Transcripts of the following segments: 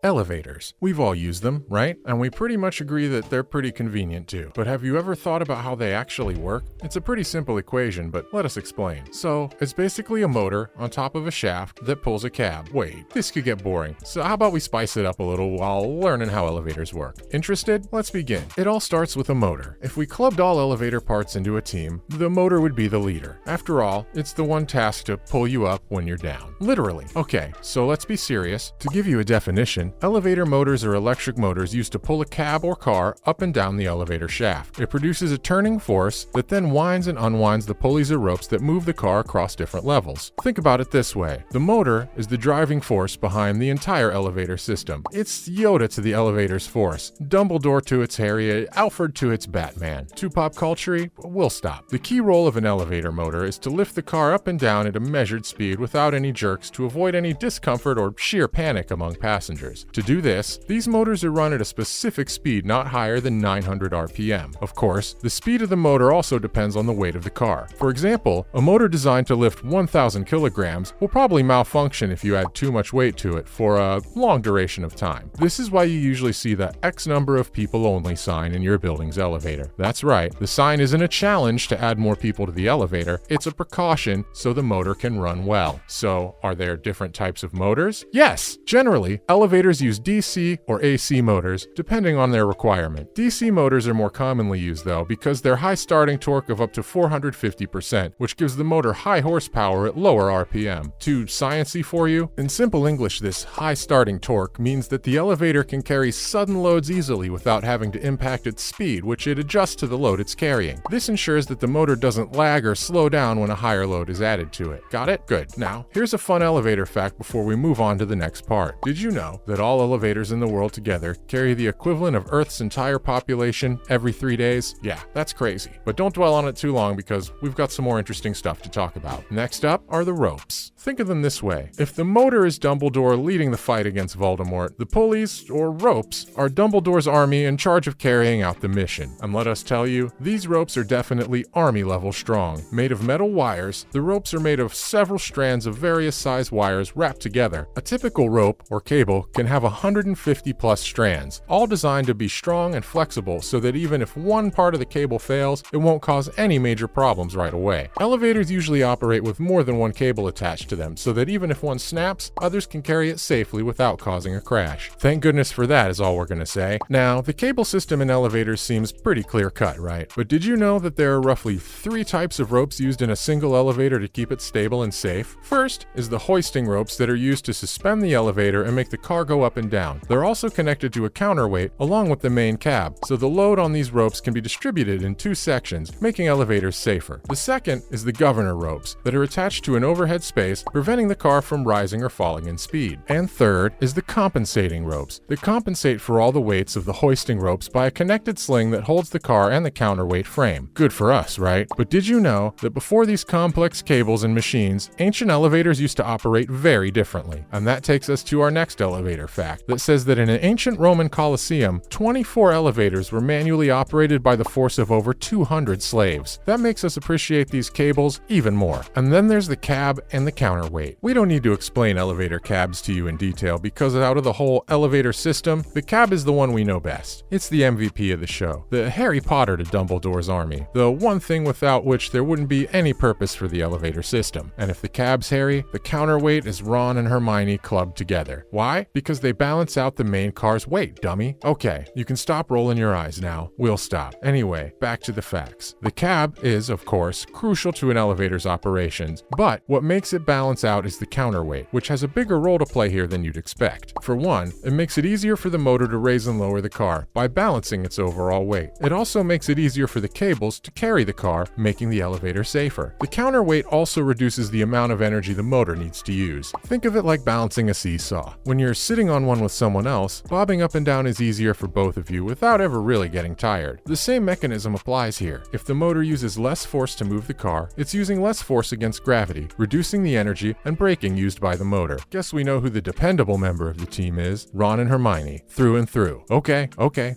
Elevators. We've all used them, right? And we pretty much agree that they're pretty convenient too. But have you ever thought about how they actually work? It's a pretty simple equation, but let us explain. So, it's basically a motor on top of a shaft that pulls a cab. Wait, this could get boring. So how about we spice it up a little while learning how elevators work? Interested? Let's begin. It all starts with a motor. If we clubbed all elevator parts into a team, the motor would be the leader. After all, it's the one tasked to pull you up when you're down. Literally. Okay, so let's be serious. To give you a definition, elevator motors are electric motors used to pull a cab or car up and down the elevator shaft. It produces a turning force that then winds and unwinds the pulleys or ropes that move the car across different levels. Think about it this way. The motor is the driving force behind the entire elevator system. It's Yoda to the elevator's force, Dumbledore to its Harry, Alfred to its Batman. Too pop culture-y? We'll stop. The key role of an elevator motor is to lift the car up and down at a measured speed without any jerks to avoid any discomfort or sheer panic among passengers. To do this, these motors are run at a specific speed not higher than 900 RPM. Of course, the speed of the motor also depends on the weight of the car. For example, a motor designed to lift 1,000 kilograms will probably malfunction if you add too much weight to it for a long duration of time. This is why you usually see the X number of people only sign in your building's elevator. That's right, the sign isn't a challenge to add more people to the elevator, it's a precaution so the motor can run well. So, are there different types of motors? Yes! Generally, elevators use DC or AC motors, depending on their requirement. DC motors are more commonly used though, because they're high starting torque of up to 450%, which gives the motor high horsepower at lower RPM. Too sciencey for you? In simple English, this high starting torque means that the elevator can carry sudden loads easily without having to impact its speed, which it adjusts to the load it's carrying. This ensures that the motor doesn't lag or slow down when a higher load is added to it. Got it? Good. Now, here's a fun elevator fact before we move on to the next part. Did you know that all elevators in the world together carry the equivalent of Earth's entire population every 3 days? Yeah, that's crazy. But don't dwell on it too long because we've got some more interesting stuff to talk about. Next up are the ropes. Think of them this way. If the motor is Dumbledore leading the fight against Voldemort, the pulleys, or ropes, are Dumbledore's army in charge of carrying out the mission. And let us tell you, these ropes are definitely army-level strong. Made of metal wires, the ropes are made of several strands of various size wires wrapped together. A typical rope, or cable, can have 150 plus strands, all designed to be strong and flexible so that even if one part of the cable fails, it won't cause any major problems right away. Elevators usually operate with more than one cable attached to them, so that even if one snaps, others can carry it safely without causing a crash. Thank goodness for that is all we're gonna say. Now, the cable system in elevators seems pretty clear-cut, right? But did you know that there are roughly 3 types of ropes used in a single elevator to keep it stable and safe? First is the hoisting ropes that are used to suspend the elevator and make the car go up and down. They're also connected to a counterweight along with the main cab, so the load on these ropes can be distributed in 2 sections, making elevators safer. The second is the governor ropes that are attached to an overhead space, preventing the car from rising or falling in speed. And third is the compensating ropes that compensate for all the weights of the hoisting ropes by a connected sling that holds the car and the counterweight frame. Good for us, right? But did you know that before these complex cables and machines, ancient elevators used to operate very differently? And that takes us to our next elevator fact that says that in an ancient Roman Colosseum, 24 elevators were manually operated by the force of over 200 slaves. That makes us appreciate these cables even more. And then there's the cab and the counterweight. We don't need to explain elevator cabs to you in detail because out of the whole elevator system, the cab is the one we know best. It's the MVP of the show, the Harry Potter to Dumbledore's army, the one thing without which there wouldn't be any purpose for the elevator system. And if the cab's Harry, the counterweight is Ron and Hermione clubbed together. Why? Because they balance out the main car's weight, dummy. Okay, you can stop rolling your eyes now. We'll stop. Anyway, back to the facts. The cab is, of course, crucial to an elevator's operations, but what makes it balance out is the counterweight, which has a bigger role to play here than you'd expect. For one, it makes it easier for the motor to raise and lower the car by balancing its overall weight. It also makes it easier for the cables to carry the car, making the elevator safer. The counterweight also reduces the amount of energy the motor needs to use. Think of it like balancing a seesaw. When you're sitting on one with someone else, bobbing up and down is easier for both of you without ever really getting tired. The same mechanism applies here. If the motor uses less force to move the car, it's using less force against gravity, reducing the energy and braking used by the motor. Guess we know who the dependable member of the team is. Ron and Hermione, through and through. Okay,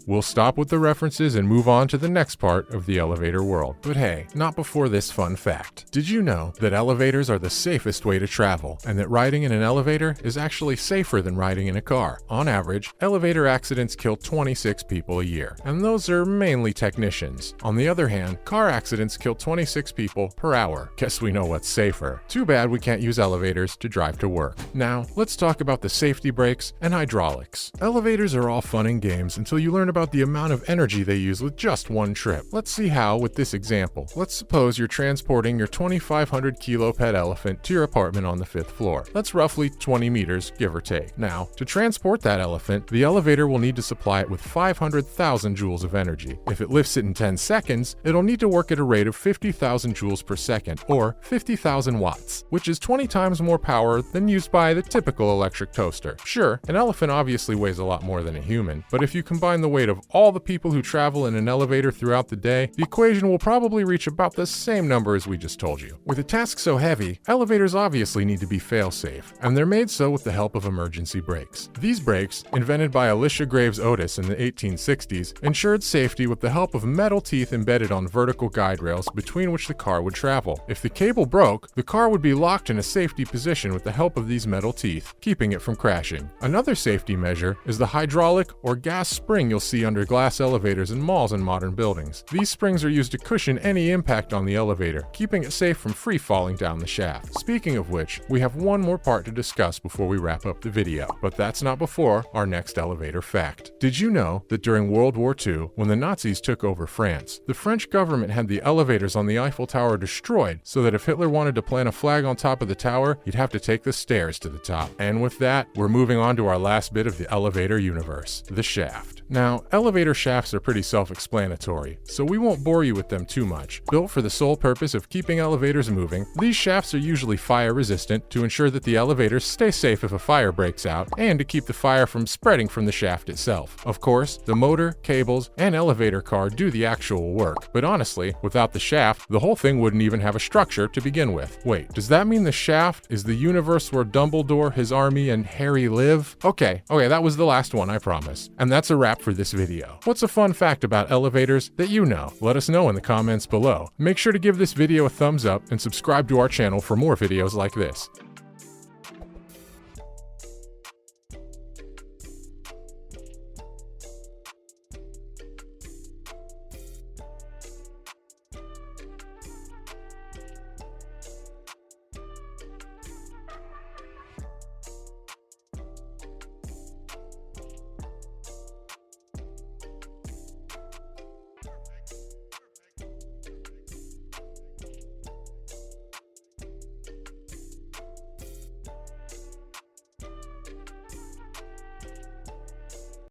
we'll stop with the references and move on to the next part of the elevator world. But hey, not before this fun fact. Did you know that elevators are the safest way to travel, and that riding in an elevator is actually safer than riding in a car. On average, elevator accidents kill 26 people a year, and those are mainly technicians. On the other hand, car accidents kill 26 people per hour. Guess we know what's safer. Too bad we can't use elevators to drive to work. Now, let's talk about the safety brakes and hydraulics. Elevators are all fun and games until you learn about the amount of energy they use with just one trip. Let's see how with this example. Let's suppose you're transporting your 2,500 kilo pet elephant to your apartment on the 5th floor. That's roughly 20 meters, give or take. Now, to transport that elephant, the elevator will need to supply it with 500,000 joules of energy. If it lifts it in 10 seconds, it'll need to work at a rate of 50,000 joules per second, or 50,000 watts, which is 20 times more power than used by the typical electric toaster. Sure, an elephant obviously weighs a lot more than a human, but if you combine the weight of all the people who travel in an elevator throughout the day, the equation will probably reach about the same number as we just told you. With a task so heavy, elevators obviously need to be fail-safe, and they're made so with the help of emergency brakes. These brakes, invented by Alicia Graves Otis in the 1860s, ensured safety with the help of metal teeth embedded on vertical guide rails between which the car would travel. If the cable broke, the car would be locked in a safety position with the help of these metal teeth, keeping it from crashing. Another safety measure is the hydraulic or gas spring you'll see under glass elevators in malls and modern buildings. These springs are used to cushion any impact on the elevator, keeping it safe from free falling down the shaft. Speaking of which, we have one more part to discuss before we wrap up the video, but that's not before our next elevator fact. Did you know that during World War II, when the Nazis took over France, the French government had the elevators on the Eiffel Tower destroyed so that if Hitler wanted to plant a flag on top of the tower, he'd have to take the stairs to the top. And with that, we're moving on to our last bit of the elevator universe, the shaft. Now, elevator shafts are pretty self-explanatory, so we won't bore you with them too much. Built for the sole purpose of keeping elevators moving, these shafts are usually fire-resistant to ensure that the elevators stay safe if a fire breaks out, and to keep the fire from spreading from the shaft itself. Of course, the motor, cables, and elevator car do the actual work, but honestly, without the shaft, the whole thing wouldn't even have a structure to begin with. Wait, does that mean the shaft is the universe where Dumbledore, his army, and Harry live? Okay, that was the last one, I promise. And that's a wrap for this video. What's a fun fact about elevators that you know? Let us know in the comments below. Make sure to give this video a thumbs up and subscribe to our channel for more videos like this.